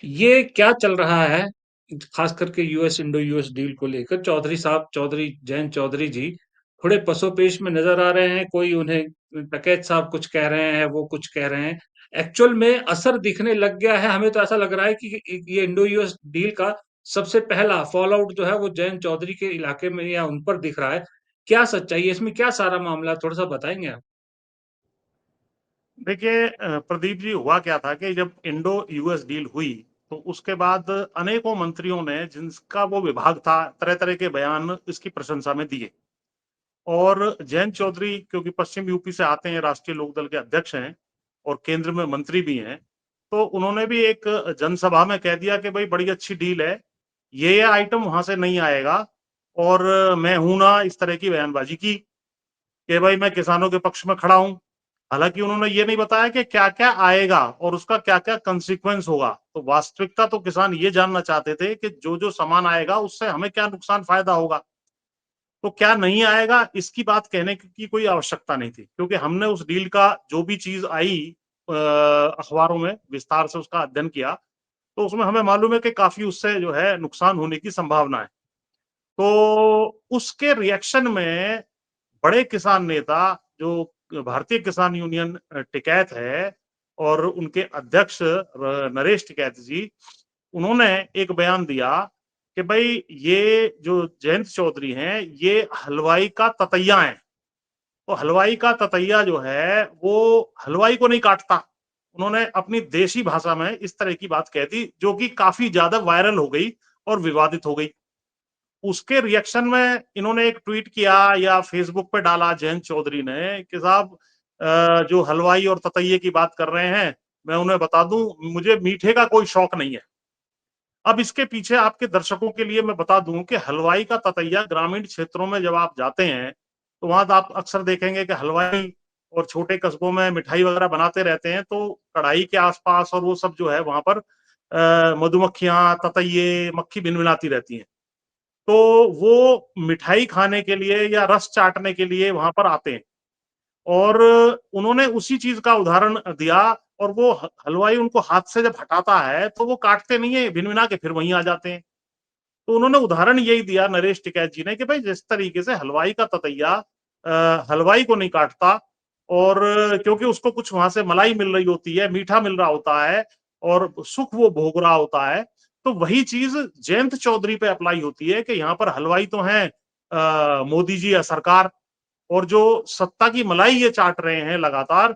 ये क्या चल रहा है, खास करके यूएस इंडो यूएस डील को लेकर? चौधरी साहब, चौधरी जयंत चौधरी जी थोड़े पसोपेश में नजर आ रहे हैं। कोई उन्हें टकैत साहब कुछ कह रहे हैं, वो कुछ कह रहे हैं। एक्चुअल में असर दिखने लग गया है। हमें तो ऐसा लग रहा है कि ये इंडो यूएस डील का सबसे पहला फॉल आउट जो है वो जयंत चौधरी के इलाके में या उन पर दिख रहा है। क्या सच्चाई है इसमें? क्या सारा मामला है? थोड़ा सा बताएंगे आप? देखिए प्रदीप जी, हुआ क्या था कि जब इंडो यूएस डील हुई तो उसके बाद अनेकों मंत्रियों ने, जिनका वो विभाग था, तरह तरह के बयान इसकी प्रशंसा में दिए। और जयंत चौधरी क्योंकि पश्चिम यूपी से आते हैं, राष्ट्रीय लोकदल के अध्यक्ष हैं और केंद्र में मंत्री भी हैं, तो उन्होंने भी एक जनसभा में कह दिया कि भाई बड़ी अच्छी डील है, ये आइटम वहां से नहीं आएगा और मैं हूं ना, इस तरह की बयानबाजी की कि भाई मैं किसानों के पक्ष में खड़ा हूं। हालांकि उन्होंने ये नहीं बताया कि क्या क्या आएगा और उसका क्या क्या कंसिक्वेंस होगा। तो वास्तविकता तो किसान ये जानना चाहते थे कि जो जो सामान आएगा उससे हमें क्या नुकसान फायदा होगा। तो क्या नहीं आएगा इसकी बात कहने की कोई आवश्यकता नहीं थी, क्योंकि हमने उस डील का जो भी चीज आई अखबारों में विस्तार से उसका अध्ययन किया, तो उसमें हमें मालूम है कि काफी उससे जो है नुकसान होने की संभावना है। तो उसके रिएक्शन में बड़े किसान नेता, जो भारतीय किसान यूनियन टिकैत है और उनके अध्यक्ष नरेश टिकैत जी, उन्होंने एक बयान दिया कि भाई ये जो जयंत चौधरी हैं ये हलवाई का ततैया है। तो हलवाई का ततैया जो है वो हलवाई को नहीं काटता। उन्होंने अपनी देशी भाषा में इस तरह की बात कह दी, जो कि काफी ज्यादा वायरल हो गई और विवादित हो गई। उसके रिएक्शन में इन्होंने एक ट्वीट किया या फेसबुक पे डाला जयंत चौधरी ने कि साहब, जो हलवाई और ततैये की बात कर रहे हैं, मैं उन्हें बता दूं मुझे मीठे का कोई शौक नहीं है। अब इसके पीछे आपके दर्शकों के लिए मैं बता दूं कि हलवाई का ततैया ग्रामीण क्षेत्रों में जब आप जाते हैं तो वहां आप अक्सर देखेंगे कि हलवाई और छोटे कस्बों में मिठाई वगैरह बनाते रहते हैं, तो कढ़ाई के आसपास और वो सब जो है वहां पर मधुमक्खियां, ततैये, मक्खी भिनभिनाती रहती हैं। तो वो मिठाई खाने के लिए या रस चाटने के लिए वहां पर आते हैं। और उन्होंने उसी चीज का उदाहरण दिया। और वो हलवाई उनको हाथ से जब हटाता है तो वो काटते नहीं है, भिनभिना के फिर वहीं आ जाते हैं। तो उन्होंने उदाहरण यही दिया नरेश टिकैत जी ने कि भाई जिस तरीके से हलवाई का ततैया हलवाई को नहीं काटता, और क्योंकि उसको कुछ वहां से मलाई मिल रही होती है, मीठा मिल रहा होता है और सुख वो भोग रहा होता है, तो वही चीज जयंत चौधरी पे अप्लाई होती है कि यहाँ पर हलवाई तो है मोदी जी या सरकार, और जो सत्ता की मलाई ये चाट रहे हैं लगातार,